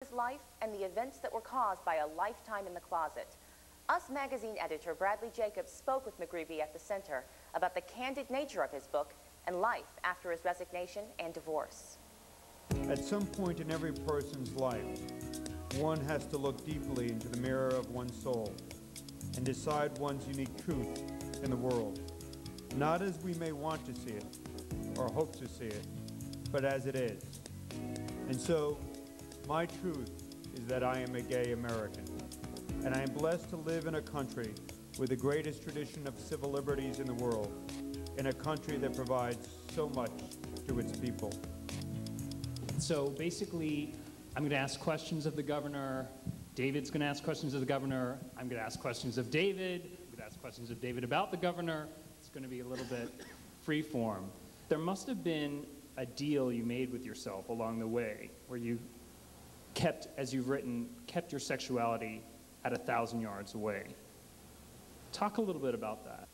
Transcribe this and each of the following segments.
his life and the events that were caused by a lifetime in the closet. Us magazine editor Bradley Jacobs spoke with McGreevey at the center about the candid nature of his book and life after his resignation and divorce. At some point in every person's life, one has to look deeply into the mirror of one's soul and decide one's unique truth in the world, not as we may want to see it or hope to see it, but as it is. And so, my truth is that I am a gay American, and I am blessed to live in a country with the greatest tradition of civil liberties in the world, in a country that provides so much to its people. So basically, I'm going to ask questions of the governor. David's going to ask questions of the governor. I'm going to ask questions of David. I'm going to ask questions of David about the governor. It's going to be a little bit free form. There must have been a deal you made with yourself along the way where you kept, as you've written, kept your sexuality at 1,000 yards away. Talk a little bit about that.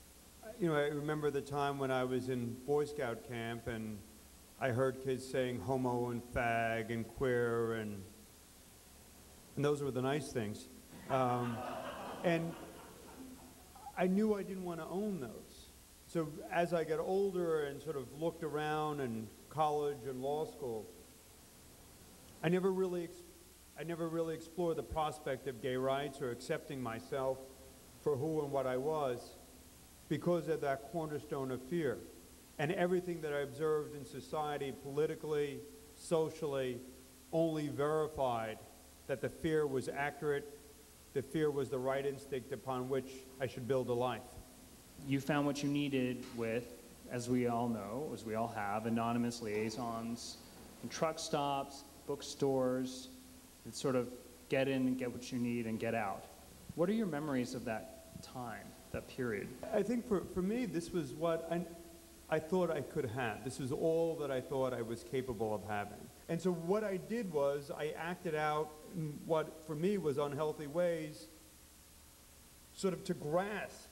You know, I remember the time when I was in Boy Scout camp and I heard kids saying homo and fag and queer, and those were the nice things. And I knew I didn't want to own those. So as I got older and sort of looked around in college and law school, I never really explored the prospect of gay rights or accepting myself for who and what I was because of that cornerstone of fear. And everything that I observed in society, politically, socially, only verified that the fear was accurate, the fear was the right instinct upon which I should build a life. You found what you needed with, as we all know, as we all have, anonymous liaisons in truck stops, bookstores, that sort of get in and get what you need and get out. What are your memories of that time, that period? I think for me, this was what I thought I could have. This was all that I thought I was capable of having. And so what I did was I acted out in what for me was unhealthy ways, sort of to grasp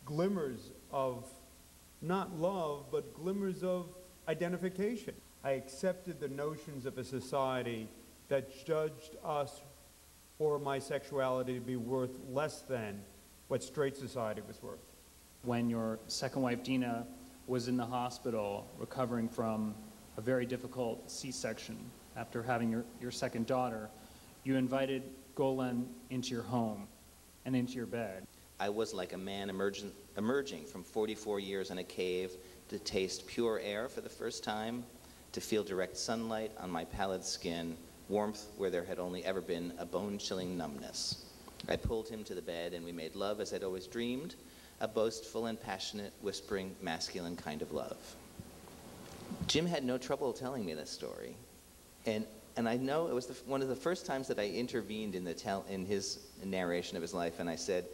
glimmers of not love, but glimmers of identification. I accepted the notions of a society that judged us or my sexuality to be worth less than what straight society was worth. When your second wife, Dina, was in the hospital recovering from a very difficult C-section after having your second daughter, you invited Golan into your home and into your bed. I was like a man emerging from 44 years in a cave to taste pure air for the first time, to feel direct sunlight on my pallid skin, warmth where there had only ever been a bone-chilling numbness. I pulled him to the bed and we made love as I'd always dreamed, a boastful and passionate, whispering, masculine kind of love. Jim had no trouble telling me this story. And I know it was one of the first times that I intervened in his narration of his life, and I said,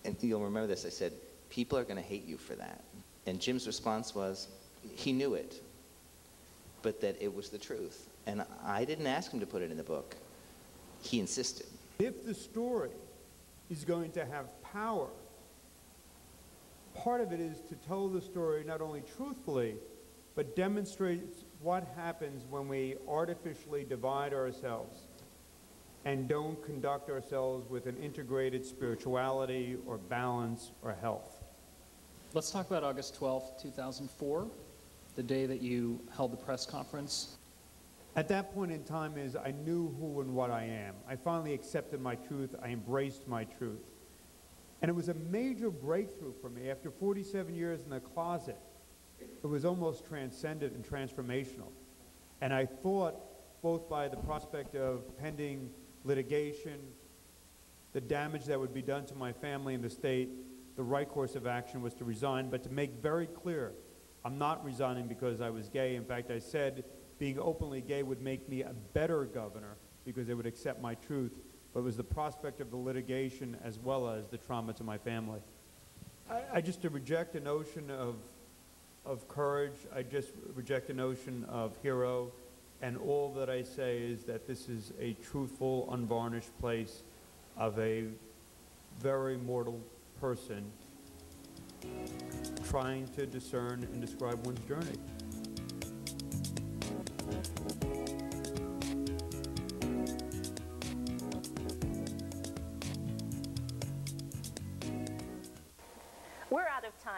and you'll remember this, I said, people are going to hate you for that. And Jim's response was, he knew it, but that it was the truth. And I didn't ask him to put it in the book. He insisted. If the story is going to have power, part of it is to tell the story not only truthfully, but demonstrates what happens when we artificially divide ourselves and don't conduct ourselves with an integrated spirituality or balance or health. Let's talk about August 12th, 2004, the day that you held the press conference. At that point in time I knew who and what I am. I finally accepted my truth. I embraced my truth. And it was a major breakthrough for me. After 47 years in the closet, it was almost transcendent and transformational. And I thought, both by the prospect of pending litigation, the damage that would be done to my family and the state, the right course of action was to resign, but to make very clear, I'm not resigning because I was gay. In fact, I said being openly gay would make me a better governor because they would accept my truth. But it was the prospect of the litigation as well as the trauma to my family. I just reject a notion of courage. I just reject a notion of hero. And all that I say is that this is a truthful, unvarnished place of a very mortal person trying to discern and describe one's journey. We're out of time.